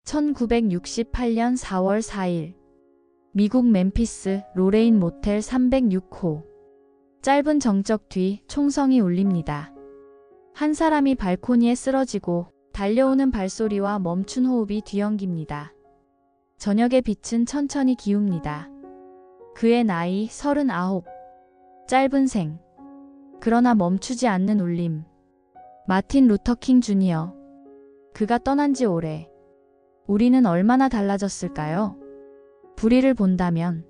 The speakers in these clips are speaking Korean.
1968년 4월 4일 미국 멤피스 로레인 모텔 306호. 짧은 정적 뒤 총성이 울립니다. 한 사람이 발코니에 쓰러지고 달려오는 발소리와 멈춘 호흡이 뒤엉깁니다. 저녁의 빛은 천천히 기웁니다. 그의 나이 39. 짧은 생. 그러나 멈추지 않는 울림. 마틴 루터킹 주니어. 그가 떠난 지 오래. 우리는 얼마나 달라졌을까요? 불의를 본다면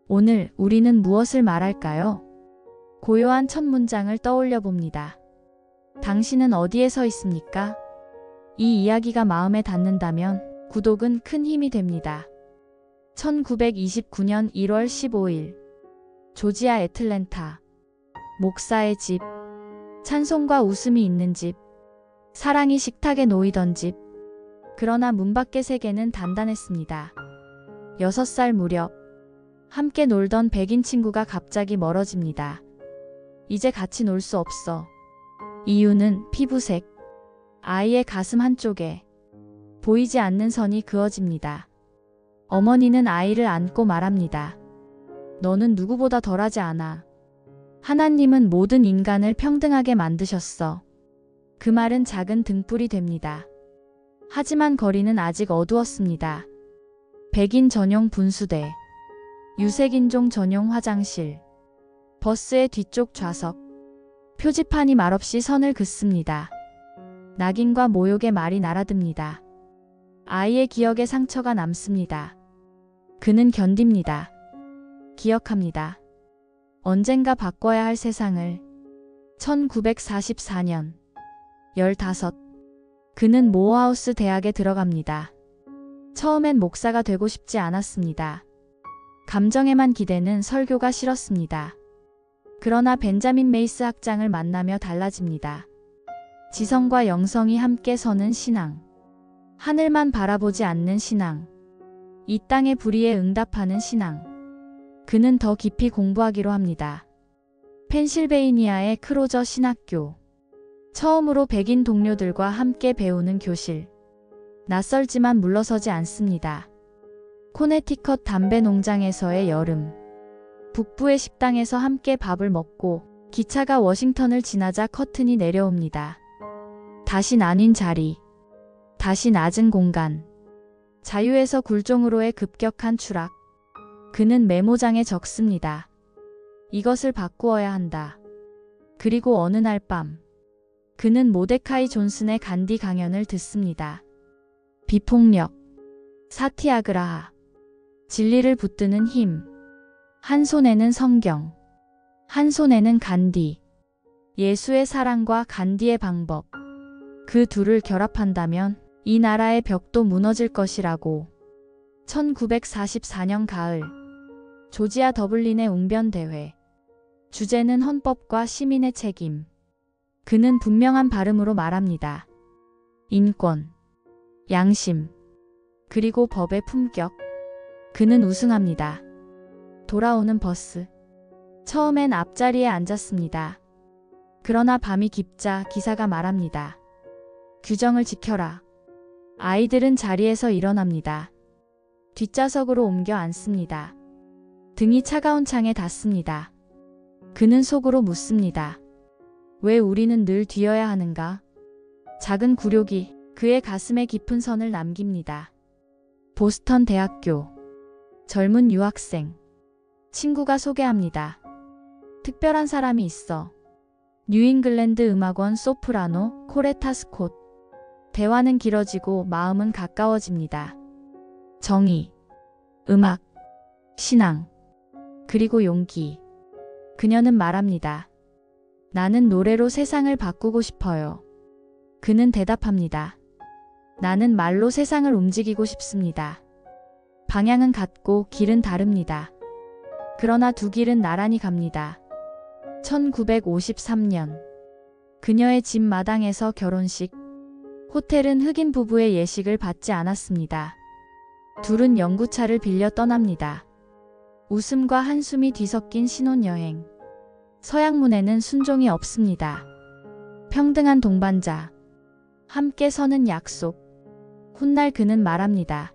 오늘 우리는 무엇을 말할까요? 고요한 첫 문장을 떠올려 봅니다. 당신은 어디에 서 있습니까? 이 이야기가 마음에 닿는다면 구독은 큰 힘이 됩니다. 1929년 1월 15일 조지아 애틀랜타. 목사의 집. 찬송과 웃음이 있는 집. 사랑이 식탁에 놓이던 집. 그러나 문 밖의 세계는 단단했습니다. 6살 무렵 함께 놀던 백인 친구가 갑자기 멀어집니다. 이제 같이 놀 수 없어. 이유는 피부색. 아이의 가슴 한쪽에 보이지 않는 선이 그어집니다. 어머니는 아이를 안고 말합니다. 너는 누구보다 덜하지 않아. 하나님은 모든 인간을 평등하게 만드셨어. 그 말은 작은 등불이 됩니다. 하지만 거리는 아직 어두웠습니다. 백인 전용 분수대, 유색인종 전용 화장실, 버스의 뒤쪽 좌석, 표지판이 말없이 선을 긋습니다. 낙인과 모욕의 말이 날아듭니다. 아이의 기억에 상처가 남습니다. 그는 견딥니다. 기억합니다. 언젠가 바꿔야 할 세상을. 1944년 15. 그는 모어하우스 대학에 들어갑니다. 처음엔 목사가 되고 싶지 않았습니다. 감정에만 기대는 설교가 싫었습니다. 그러나 벤자민 메이스 학장을 만나며 달라집니다. 지성과 영성이 함께 서는 신앙. 하늘만 바라보지 않는 신앙. 이 땅의 불의에 응답하는 신앙. 그는 더 깊이 공부하기로 합니다. 펜실베이니아의 크로저 신학교. 처음으로 백인 동료들과 함께 배우는 교실. 낯설지만 물러서지 않습니다. 코네티컷 담배 농장에서의 여름. 북부의 식당에서 함께 밥을 먹고 기차가 워싱턴을 지나자 커튼이 내려옵니다. 다시 나뉜 자리. 다시 낮은 공간. 자유에서 굴종으로의 급격한 추락. 그는 메모장에 적습니다. 이것을 바꾸어야 한다. 그리고 어느 날 밤 그는 모데카이 존슨의 간디 강연을 듣습니다. 비폭력. 사티아그라하. 진리를 붙드는 힘. 한 손에는 성경. 한 손에는 간디. 예수의 사랑과 간디의 방법. 그 둘을 결합한다면 이 나라의 벽도 무너질 것이라고. 1944년 가을. 조지아 더블린의 웅변대회. 주제는 헌법과 시민의 책임. 그는 분명한 발음으로 말합니다. 인권, 양심, 그리고 법의 품격. 그는 우승합니다. 돌아오는 버스. 처음엔 앞자리에 앉았습니다. 그러나 밤이 깊자 기사가 말합니다. 규정을 지켜라. 아이들은 자리에서 일어납니다. 뒷좌석으로 옮겨 앉습니다. 등이 차가운 창에 닿습니다. 그는 속으로 묻습니다. 왜 우리는 늘 뒤어야 하는가? 작은 굴욕이 그의 가슴에 깊은 선을 남깁니다. 보스턴 대학교. 젊은 유학생. 친구가 소개합니다. 특별한 사람이 있어. 뉴잉글랜드 음악원 소프라노 코레타 스콧. 대화는 길어지고 마음은 가까워집니다. 정의, 음악, 신앙, 그리고 용기. 그녀는 말합니다. 나는 노래로 세상을 바꾸고 싶어요. 그는 대답합니다. 나는 말로 세상을 움직이고 싶습니다. 방향은 같고 길은 다릅니다. 그러나 두 길은 나란히 갑니다. 1953년. 그녀의 집 마당에서 결혼식. 호텔은 흑인 부부의 예식을 받지 않았습니다. 둘은 연구차를 빌려 떠납니다. 웃음과 한숨이 뒤섞인 신혼여행. 서양문에는 순종이 없습니다. 평등한 동반자. 함께 서는 약속. 훗날 그는 말합니다.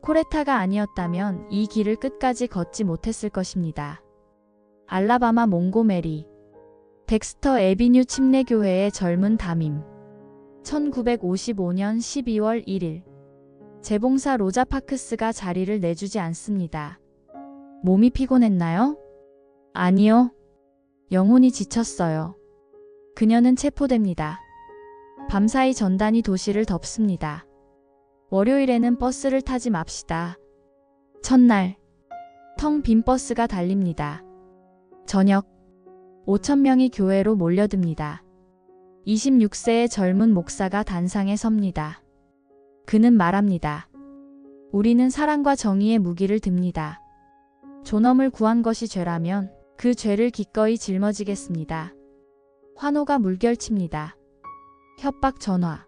코레타가 아니었다면 이 길을 끝까지 걷지 못했을 것입니다. 알라바마 몽고메리 덱스터 애비뉴 침례교회의 젊은 담임 1955년 12월 1일 재봉사 로자 파크스가 자리를 내주지 않습니다. 몸이 피곤했나요? 아니요. 영혼이 지쳤어요. 그녀는 체포됩니다. 밤사이 전단이 도시를 덮습니다. 월요일에는 버스를 타지 맙시다. 첫날 텅 빈 버스가 달립니다. 저녁 5,000명이 교회로 몰려듭니다. 26세의 젊은 목사가 단상에 섭니다. 그는 말합니다. 우리는 사랑과 정의의 무기를 듭니다. 존엄을 구한 것이 죄라면 그 죄를 기꺼이 짊어지겠습니다. 환호가 물결칩니다. 협박 전화.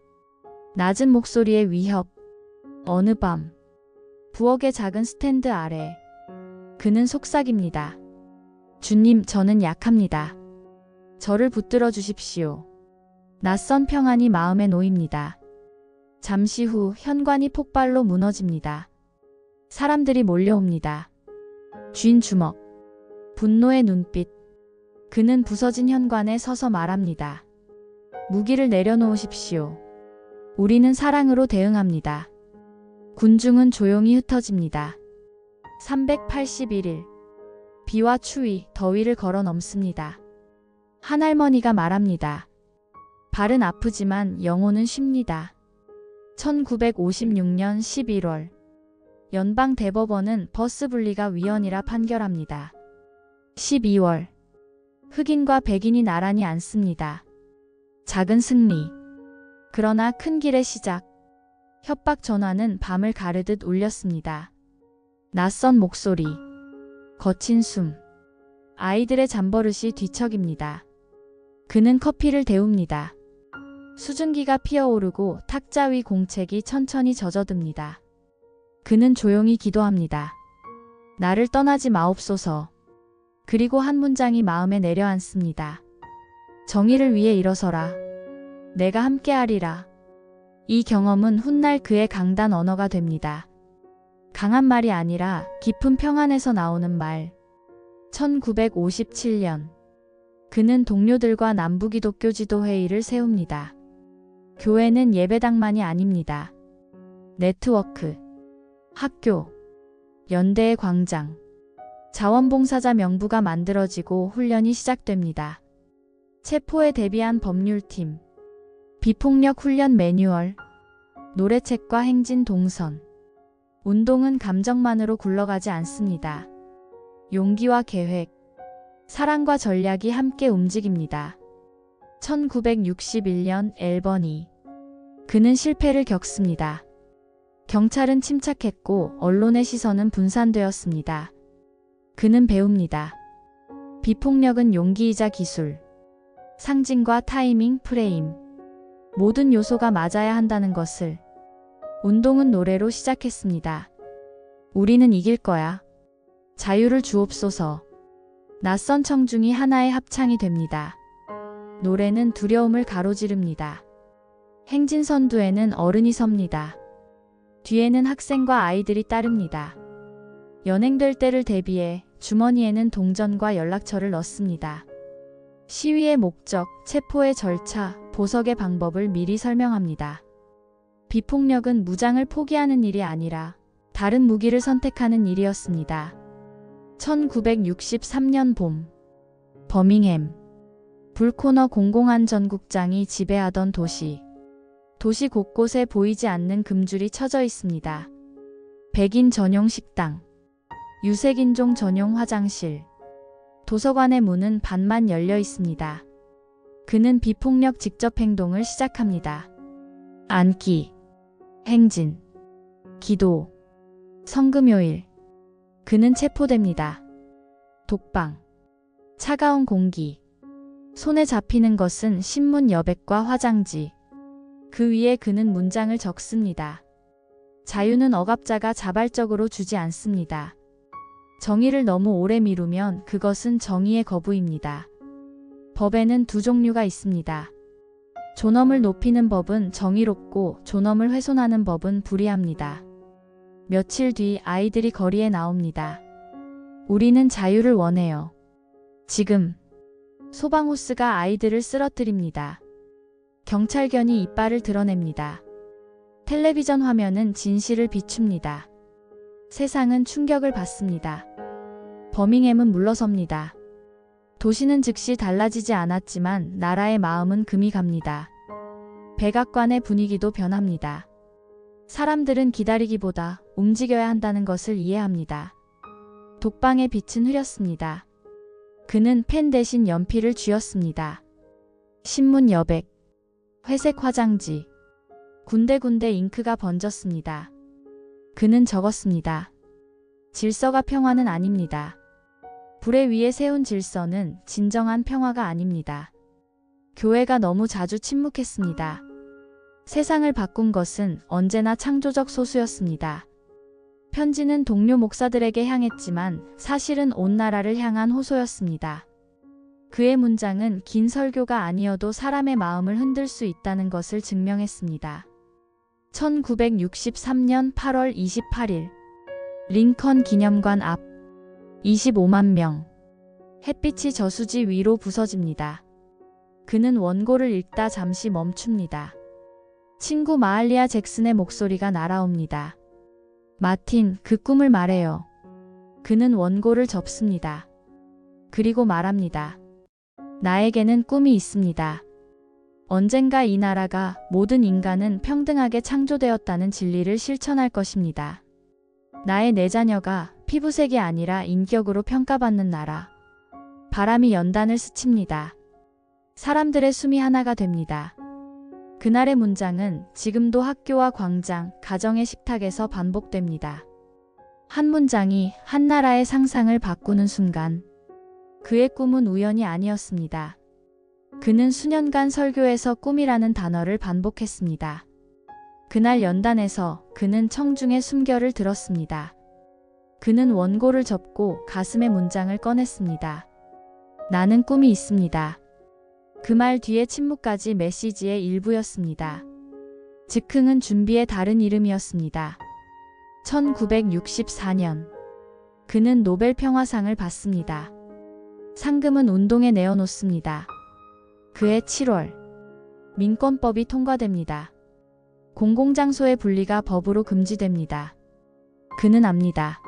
낮은 목소리의 위협. 어느 밤. 부엌의 작은 스탠드 아래. 그는 속삭입니다. 주님, 저는 약합니다. 저를 붙들어 주십시오. 낯선 평안이 마음에 놓입니다. 잠시 후 현관이 폭발로 무너집니다. 사람들이 몰려옵니다. 쥔 주먹. 분노의 눈빛. 그는 부서진 현관에 서서 말합니다. 무기를 내려놓으십시오. 우리는 사랑으로 대응합니다. 군중은 조용히 흩어집니다. 381일. 비와 추위, 더위를 걸어 넘습니다. 한 할머니가 말합니다. 발은 아프지만 영혼은 쉽니다. 1956년 11월. 연방대법원은 버스 분리가 위헌이라 판결합니다. 12월. 흑인과 백인이 나란히 앉습니다. 작은 승리. 그러나 큰 길의 시작. 협박 전화는 밤을 가르듯 울렸습니다. 낯선 목소리. 거친 숨. 아이들의 잠버릇이 뒤척입니다. 그는 커피를 데웁니다. 수증기가 피어오르고 탁자 위 공책이 천천히 젖어듭니다. 그는 조용히 기도합니다. 나를 떠나지 마옵소서. 그리고 한 문장이 마음에 내려앉습니다. 정의를 위해 일어서라. 내가 함께하리라. 이 경험은 훗날 그의 강단 언어가 됩니다. 강한 말이 아니라 깊은 평안에서 나오는 말. 1957년. 그는 동료들과 남부기독교 지도회의를 세웁니다. 교회는 예배당만이 아닙니다. 네트워크, 학교, 연대의 광장, 자원봉사자 명부가 만들어지고 훈련이 시작됩니다. 체포에 대비한 법률팀, 비폭력 훈련 매뉴얼, 노래책과 행진 동선. 운동은 감정만으로 굴러가지 않습니다. 용기와 계획, 사랑과 전략이 함께 움직입니다. 1961년 앨버니. 그는 실패를 겪습니다. 경찰은 침착했고 언론의 시선은 분산되었습니다. 그는 배웁니다. 비폭력은 용기이자 기술, 상징과 타이밍, 프레임, 모든 요소가 맞아야 한다는 것을. 운동은 노래로 시작했습니다. 우리는 이길 거야. 자유를 주옵소서. 낯선 청중이 하나의 합창이 됩니다. 노래는 두려움을 가로지릅니다. 행진선두에는 어른이 섭니다. 뒤에는 학생과 아이들이 따릅니다. 연행될 때를 대비해 주머니에는 동전과 연락처를 넣습니다. 시위의 목적, 체포의 절차, 보석의 방법을 미리 설명합니다. 비폭력은 무장을 포기하는 일이 아니라 다른 무기를 선택하는 일이었습니다. 1963년 봄. 버밍햄. 불코너 공공안전국장이 지배하던 도시. 도시 곳곳에 보이지 않는 금줄이 쳐져 있습니다. 백인 전용 식당, 유색인종 전용 화장실, 도서관의 문은 반만 열려 있습니다. 그는 비폭력 직접 행동을 시작합니다. 앉기, 행진, 기도, 성금요일. 그는 체포됩니다. 독방, 차가운 공기, 손에 잡히는 것은 신문 여백과 화장지. 그 위에 그는 문장을 적습니다. 자유는 억압자가 자발적으로 주지 않습니다. 정의를 너무 오래 미루면 그것은 정의의 거부입니다. 법에는 두 종류가 있습니다. 존엄을 높이는 법은 정의롭고 존엄을 훼손하는 법은 불의합니다. 며칠 뒤 아이들이 거리에 나옵니다. 우리는 자유를 원해요. 지금. 소방호스가 아이들을 쓰러뜨립니다. 경찰견이 이빨을 드러냅니다. 텔레비전 화면은 진실을 비춥니다. 세상은 충격을 받습니다. 버밍햄은 물러섭니다. 도시는 즉시 달라지지 않았지만 나라의 마음은 금이 갑니다. 백악관의 분위기도 변합니다. 사람들은 기다리기보다 움직여야 한다는 것을 이해합니다. 독방의 빛은 흐렸습니다. 그는 펜 대신 연필을 쥐었습니다. 신문 여백, 회색 화장지, 군데군데 잉크가 번졌습니다. 그는 적었습니다. 질서가 평화는 아닙니다. 불의 위에 세운 질서는 진정한 평화가 아닙니다. 교회가 너무 자주 침묵했습니다. 세상을 바꾼 것은 언제나 창조적 소수였습니다. 편지는 동료 목사들에게 향했지만 사실은 온 나라를 향한 호소였습니다. 그의 문장은 긴 설교가 아니어도 사람의 마음을 흔들 수 있다는 것을 증명했습니다. 1963년 8월 28일 링컨 기념관 앞 25만 명. 햇빛이 저수지 위로 부서집니다. 그는 원고를 읽다 잠시 멈춥니다. 친구 마할리아 잭슨의 목소리가 날아옵니다. 마틴, 그 꿈을 말해요. 그는 원고를 접습니다. 그리고 말합니다. 나에게는 꿈이 있습니다. 언젠가 이 나라가 모든 인간은 평등하게 창조되었다는 진리를 실천할 것입니다. 나의 네 자녀가 피부색이 아니라 인격으로 평가받는 나라. 바람이 연단을 스칩니다. 사람들의 숨이 하나가 됩니다. 그날의 문장은 지금도 학교와 광장, 가정의 식탁에서 반복됩니다. 한 문장이 한 나라의 상상을 바꾸는 순간, 그의 꿈은 우연이 아니었습니다. 그는 수년간 설교에서 꿈이라는 단어를 반복했습니다. 그날 연단에서 그는 청중의 숨결을 들었습니다. 그는 원고를 접고 가슴의 문장을 꺼냈습니다. 나는 꿈이 있습니다. 그 말 뒤에 침묵까지 메시지의 일부였습니다. 즉흥은 준비의 다른 이름이었습니다. 1964년 그는 노벨 평화상을 받습니다. 상금은 운동에 내어놓습니다. 그해 7월 민권법이 통과됩니다. 공공장소의 분리가 법으로 금지됩니다. 그는 압니다.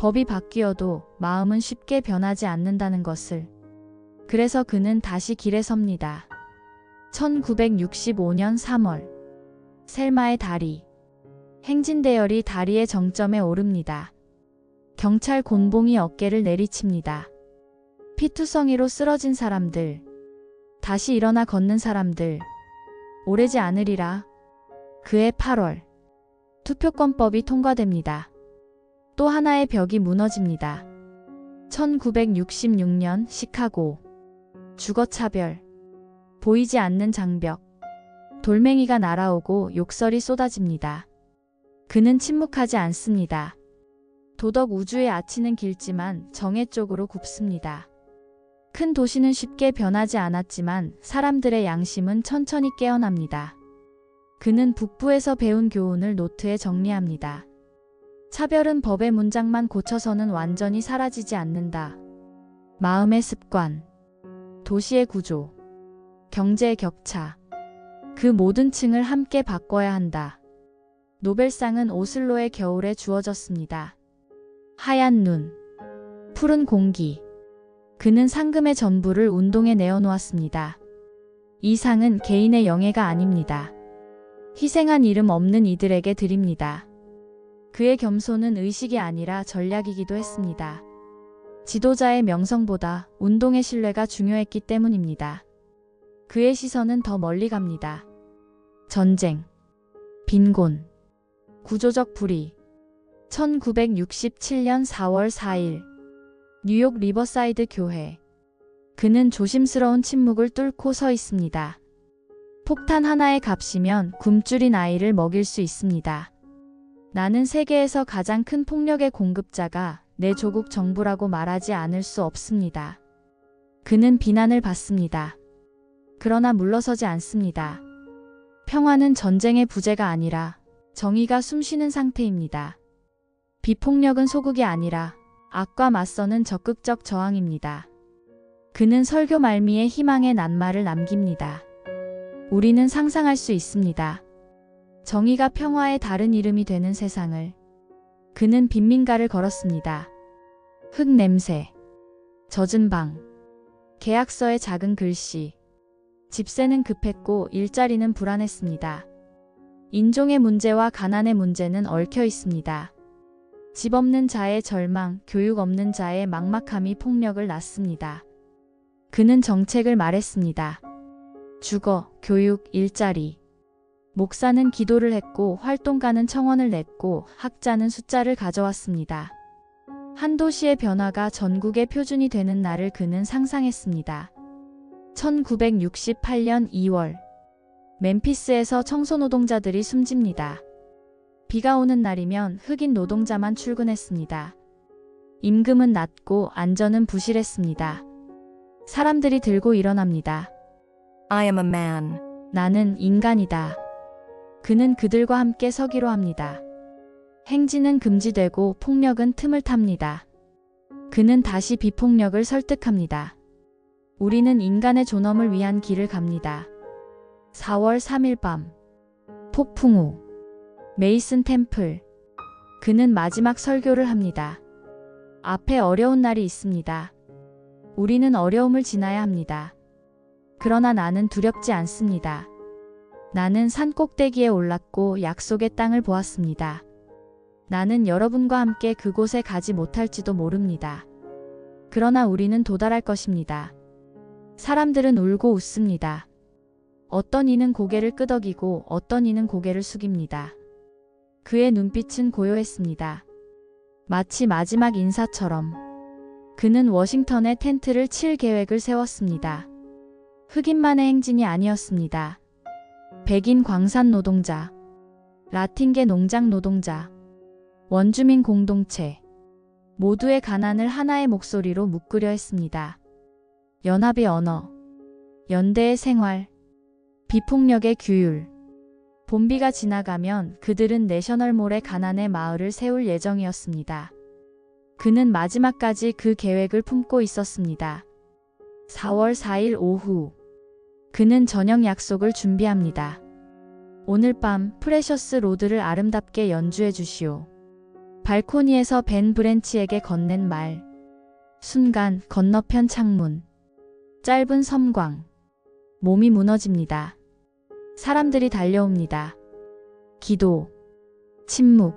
법이 바뀌어도 마음은 쉽게 변하지 않는다는 것을. 그래서 그는 다시 길에 섭니다. 1965년 3월 셀마의 다리. 행진대열이 다리의 정점에 오릅니다. 경찰 곤봉이 어깨를 내리칩니다. 피투성이로 쓰러진 사람들. 다시 일어나 걷는 사람들. 오래지 않으리라. 그해 8월 투표권법이 통과됩니다. 또 하나의 벽이 무너집니다. 1966년 시카고. 주거차별. 보이지 않는 장벽. 돌멩이가 날아오고 욕설이 쏟아집니다. 그는 침묵하지 않습니다. 도덕 우주의 아치는 길지만 정의 쪽으로 굽습니다. 큰 도시는 쉽게 변하지 않았지만 사람들의 양심은 천천히 깨어납니다. 그는 북부에서 배운 교훈을 노트에 정리합니다. 차별은 법의 문장만 고쳐서는 완전히 사라지지 않는다. 마음의 습관, 도시의 구조, 경제의 격차, 그 모든 층을 함께 바꿔야 한다. 노벨상은 오슬로의 겨울에 주어졌습니다. 하얀 눈, 푸른 공기. 그는 상금의 전부를 운동에 내어놓았습니다. 이 상은 개인의 영예가 아닙니다. 희생한 이름 없는 이들에게 드립니다. 그의 겸손은 의식이 아니라 전략이기도 했습니다. 지도자의 명성보다 운동의 신뢰가 중요했기 때문입니다. 그의 시선은 더 멀리 갑니다. 전쟁, 빈곤, 구조적 불의. 1967년 4월 4일 뉴욕 리버사이드 교회. 그는 조심스러운 침묵을 뚫고 서 있습니다. 폭탄 하나의 값이면 굶주린 아이를 먹일 수 있습니다. 나는 세계에서 가장 큰 폭력의 공급자가 내 조국 정부라고 말하지 않을 수 없습니다. 그는 비난을 받습니다. 그러나 물러서지 않습니다. 평화는 전쟁의 부재가 아니라 정의가 숨쉬는 상태입니다. 비폭력은 소극이 아니라 악과 맞서는 적극적 저항입니다. 그는 설교 말미에 희망의 낱말을 남깁니다. 우리는 상상할 수 있습니다. 정의가 평화의 다른 이름이 되는 세상을. 그는 빈민가를 걸었습니다. 흙 냄새, 젖은 방, 계약서에 작은 글씨. 집세는 급했고 일자리는 불안했습니다. 인종의 문제와 가난의 문제는 얽혀 있습니다. 집 없는 자의 절망, 교육 없는 자의 막막함이 폭력을 낳습니다. 그는 정책을 말했습니다. 주거, 교육, 일자리. 목사는 기도를 했고 활동가는 청원을 냈고 학자는 숫자를 가져왔습니다. 한 도시의 변화가 전국의 표준이 되는 날을 그는 상상했습니다. 1968년 2월 멤피스에서 청소노동자들이 숨집니다. 비가 오는 날이면 흑인 노동자만 출근했습니다. 임금은 낮고 안전은 부실했습니다. 사람들이 들고 일어납니다. I am a man. 나는 인간이다. 그는 그들과 함께 서기로 합니다. 행진은 금지되고 폭력은 틈을 탑니다. 그는 다시 비폭력을 설득합니다. 우리는 인간의 존엄을 위한 길을 갑니다. 4월 3일 밤 폭풍 후 메이슨 템플. 그는 마지막 설교를 합니다. 앞에 어려운 날이 있습니다. 우리는 어려움을 지나야 합니다. 그러나 나는 두렵지 않습니다. 나는 산 꼭대기에 올랐고 약속의 땅을 보았습니다. 나는 여러분과 함께 그곳에 가지 못할지도 모릅니다. 그러나 우리는 도달할 것입니다. 사람들은 울고 웃습니다. 어떤 이는 고개를 끄덕이고 어떤 이는 고개를 숙입니다. 그의 눈빛은 고요했습니다. 마치 마지막 인사처럼. 그는 워싱턴에 텐트를 칠 계획을 세웠습니다. 흑인만의 행진이 아니었습니다. 백인 광산 노동자, 라틴계 농장 노동자, 원주민 공동체, 모두의 가난을 하나의 목소리로 묶으려 했습니다. 연합의 언어, 연대의 생활, 비폭력의 규율. 봄비가 지나가면 그들은 내셔널몰에 가난의 마을을 세울 예정이었습니다. 그는 마지막까지 그 계획을 품고 있었습니다. 4월 4일 오후 그는 저녁 약속을 준비합니다. 오늘 밤 프레셔스 로드를 아름답게 연주해 주시오. 발코니에서 벤 브랜치에게 건넨 말. 순간 건너편 창문. 짧은 섬광. 몸이 무너집니다. 사람들이 달려옵니다. 기도. 침묵.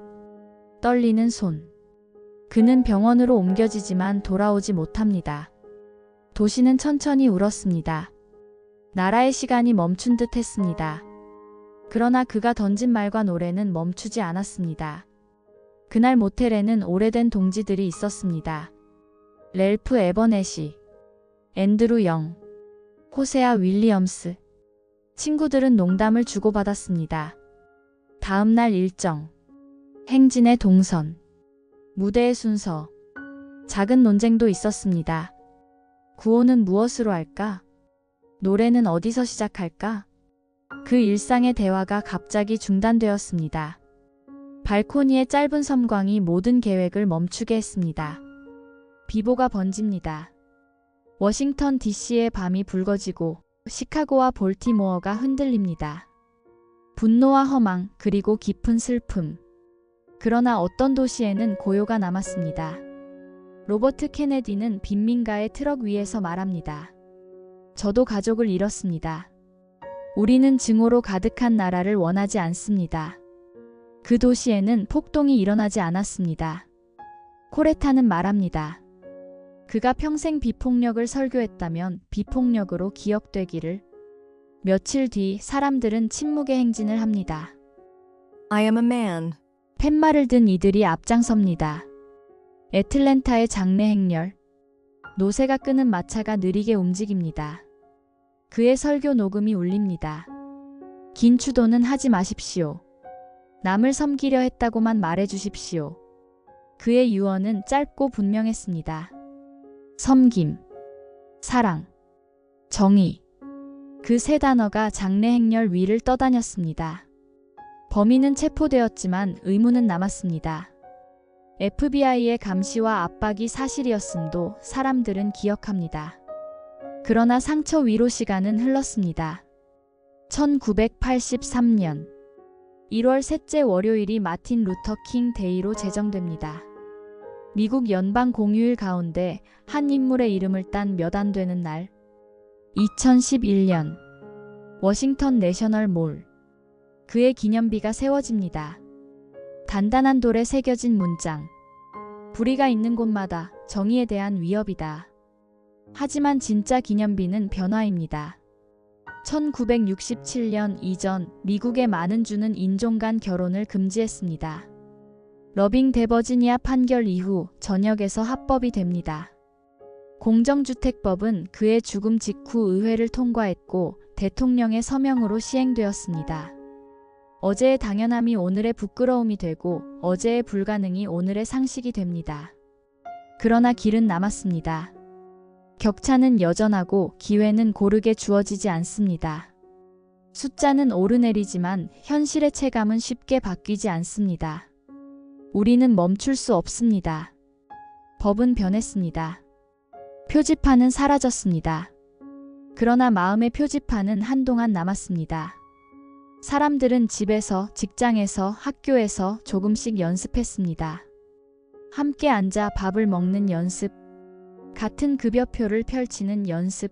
떨리는 손. 그는 병원으로 옮겨지지만 돌아오지 못합니다. 도시는 천천히 울었습니다. 나라의 시간이 멈춘 듯 했습니다. 그러나 그가 던진 말과 노래는 멈추지 않았습니다. 그날 모텔에는 오래된 동지들이 있었습니다. 렐프 에버넷이, 앤드루 영, 호세아 윌리엄스. 친구들은 농담을 주고받았습니다. 다음 날 일정, 행진의 동선, 무대의 순서, 작은 논쟁도 있었습니다. 구호는 무엇으로 할까? 노래는 어디서 시작할까? 그 일상의 대화가 갑자기 중단되었습니다. 발코니의 짧은 섬광이 모든 계획을 멈추게 했습니다. 비보가 번집니다. 워싱턴 DC의 밤이 붉어지고 시카고와 볼티모어가 흔들립니다. 분노와 허망 그리고 깊은 슬픔. 그러나 어떤 도시에는 고요가 남았습니다. 로버트 케네디는 빈민가의 트럭 위에서 말합니다. 저도 가족을 잃었습니다. 우리는 증오로 가득한 나라를 원하지 않습니다. 그 도시에는 폭동이 일어나지 않았습니다. 코레타는 말합니다. 그가 평생 비폭력을 설교했다면 비폭력으로 기억되기를. 며칠 뒤 사람들은 침묵의 행진을 합니다. I am a man. 팻말을 든 이들이 앞장섭니다. 애틀랜타의 장례 행렬. 노새가 끄는 마차가 느리게 움직입니다. 그의 설교 녹음이 울립니다. 긴 추도는 하지 마십시오. 남을 섬기려 했다고만 말해주십시오. 그의 유언은 짧고 분명했습니다. 섬김, 사랑, 정의. 그 세 단어가 장례 행렬 위를 떠다녔습니다. 범인은 체포되었지만 의문은 남았습니다. FBI의 감시와 압박이 사실이었음도 사람들은 기억합니다. 그러나 상처 위로 시간은 흘렀습니다. 1983년 1월 셋째 월요일이 마틴 루터 킹 데이로 제정됩니다. 미국 연방 공휴일 가운데 한 인물의 이름을 딴 몇 안 되는 날. 2011년 워싱턴 내셔널 몰. 그의 기념비가 세워집니다. 단단한 돌에 새겨진 문장. 불의가 있는 곳마다 정의에 대한 위협이다. 하지만 진짜 기념비는 변화입니다. 1967년 이전 미국의 많은 주는 인종 간 결혼을 금지했습니다. 러빙 대 버지니아 판결 이후 전역에서 합법이 됩니다. 공정주택법은 그의 죽음 직후 의회를 통과했고 대통령의 서명으로 시행되었습니다. 어제의 당연함이 오늘의 부끄러움이 되고 어제의 불가능이 오늘의 상식이 됩니다. 그러나 길은 남았습니다. 격차는 여전하고 기회는 고르게 주어지지 않습니다. 숫자는 오르내리지만 현실의 체감은 쉽게 바뀌지 않습니다. 우리는 멈출 수 없습니다. 법은 변했습니다. 표지판은 사라졌습니다. 그러나 마음의 표지판은 한동안 남았습니다. 사람들은 집에서, 직장에서, 학교에서 조금씩 연습했습니다. 함께 앉아 밥을 먹는 연습, 같은 급여표를 펼치는 연습,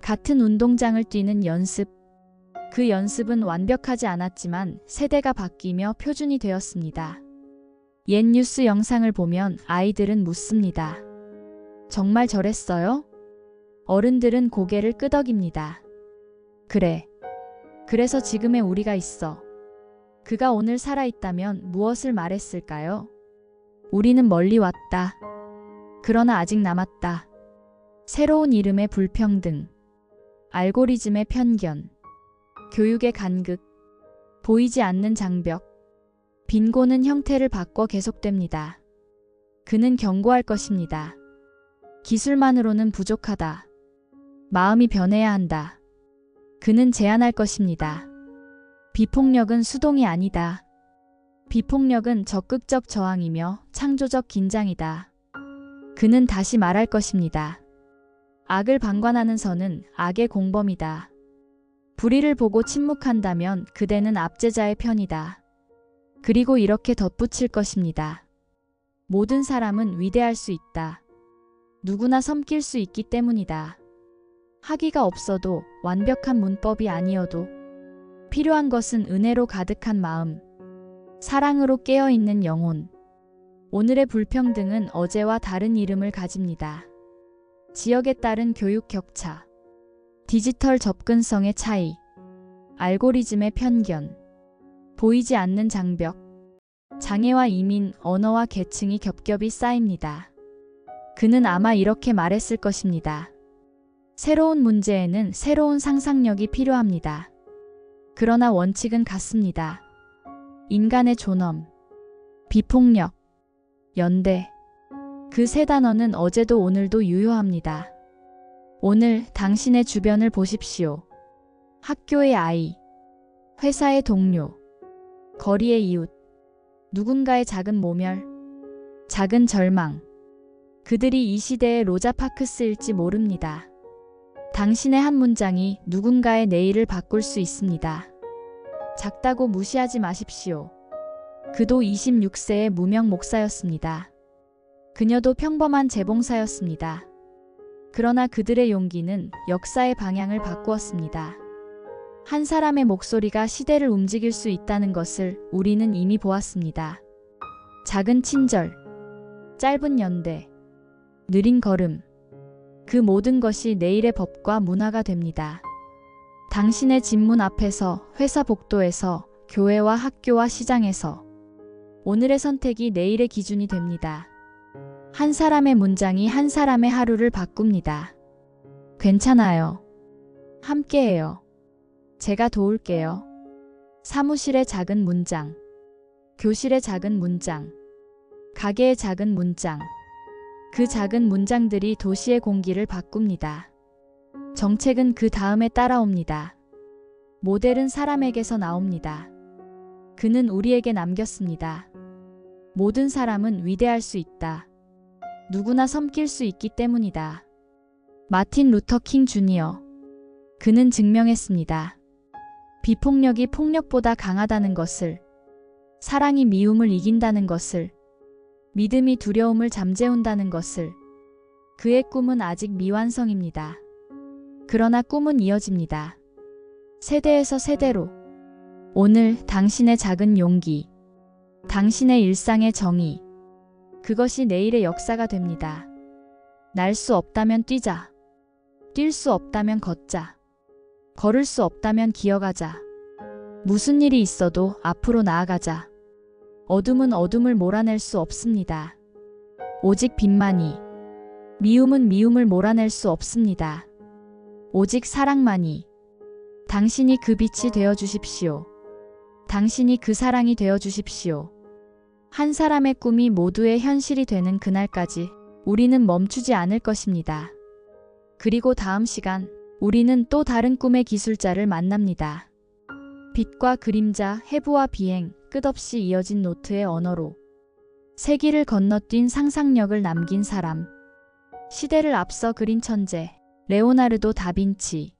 같은 운동장을 뛰는 연습. 그 연습은 완벽하지 않았지만 세대가 바뀌며 표준이 되었습니다. 옛 뉴스 영상을 보면 아이들은 묻습니다. 정말 저랬어요? 어른들은 고개를 끄덕입니다. 그래. 그래서 지금의 우리가 있어. 그가 오늘 살아있다면 무엇을 말했을까요? 우리는 멀리 왔다. 그러나 아직 남았다. 새로운 이름의 불평등, 알고리즘의 편견, 교육의 간극, 보이지 않는 장벽, 빈곤은 형태를 바꿔 계속됩니다. 그는 경고할 것입니다. 기술만으로는 부족하다. 마음이 변해야 한다. 그는 제안할 것입니다. 비폭력은 수동이 아니다. 비폭력은 적극적 저항이며 창조적 긴장이다. 그는 다시 말할 것입니다. 악을 방관하는 선은 악의 공범이다. 불의를 보고 침묵한다면 그대는 압제자의 편이다. 그리고 이렇게 덧붙일 것입니다. 모든 사람은 위대할 수 있다. 누구나 섬길 수 있기 때문이다. 학위가 없어도 완벽한 문법이 아니어도 필요한 것은 은혜로 가득한 마음, 사랑으로 깨어있는 영혼. 오늘의 불평등은 어제와 다른 이름을 가집니다. 지역에 따른 교육 격차, 디지털 접근성의 차이, 알고리즘의 편견, 보이지 않는 장벽, 장애와 이민, 언어와 계층이 겹겹이 쌓입니다. 그는 아마 이렇게 말했을 것입니다. 새로운 문제에는 새로운 상상력이 필요합니다. 그러나 원칙은 같습니다. 인간의 존엄, 비폭력, 연대. 그 세 단어는 어제도 오늘도 유효합니다. 오늘 당신의 주변을 보십시오. 학교의 아이, 회사의 동료, 거리의 이웃, 누군가의 작은 모멸, 작은 절망. 그들이 이 시대의 로자 파크스일지 모릅니다. 당신의 한 문장이 누군가의 내일을 바꿀 수 있습니다. 작다고 무시하지 마십시오. 그도 26세의 무명 목사였습니다. 그녀도 평범한 재봉사였습니다. 그러나 그들의 용기는 역사의 방향을 바꾸었습니다. 한 사람의 목소리가 시대를 움직일 수 있다는 것을 우리는 이미 보았습니다. 작은 친절, 짧은 연대, 느린 걸음. 그 모든 것이 내일의 법과 문화가 됩니다. 당신의 집 문 앞에서, 회사 복도에서, 교회와 학교와 시장에서 오늘의 선택이 내일의 기준이 됩니다. 한 사람의 문장이 한 사람의 하루를 바꿉니다. 괜찮아요. 함께해요. 제가 도울게요. 사무실의 작은 문장, 교실의 작은 문장, 가게의 작은 문장. 그 작은 문장들이 도시의 공기를 바꿉니다. 정책은 그 다음에 따라옵니다. 모델은 사람에게서 나옵니다. 그는 우리에게 남겼습니다. 모든 사람은 위대할 수 있다. 누구나 섬길 수 있기 때문이다. 마틴 루터 킹 주니어. 그는 증명했습니다. 비폭력이 폭력보다 강하다는 것을, 사랑이 미움을 이긴다는 것을, 믿음이 두려움을 잠재운다는 것을. 그의 꿈은 아직 미완성입니다. 그러나 꿈은 이어집니다. 세대에서 세대로. 오늘 당신의 작은 용기, 당신의 일상의 정의, 그것이 내일의 역사가 됩니다. 날 수 없다면 뛰자. 뛸 수 없다면 걷자. 걸을 수 없다면 기어가자. 무슨 일이 있어도 앞으로 나아가자. 어둠은 어둠을 몰아낼 수 없습니다. 오직 빛만이. 미움은 미움을 몰아낼 수 없습니다. 오직 사랑만이. 당신이 그 빛이 되어 주십시오. 당신이 그 사랑이 되어 주십시오. 한 사람의 꿈이 모두의 현실이 되는 그날까지 우리는 멈추지 않을 것입니다. 그리고 다음 시간 우리는 또 다른 꿈의 기술자를 만납니다. 빛과 그림자, 해부와 비행, 끝없이 이어진 노트의 언어로 세기를 건너뛴 상상력을 남긴 사람. 시대를 앞서 그린 천재, 레오나르도 다빈치.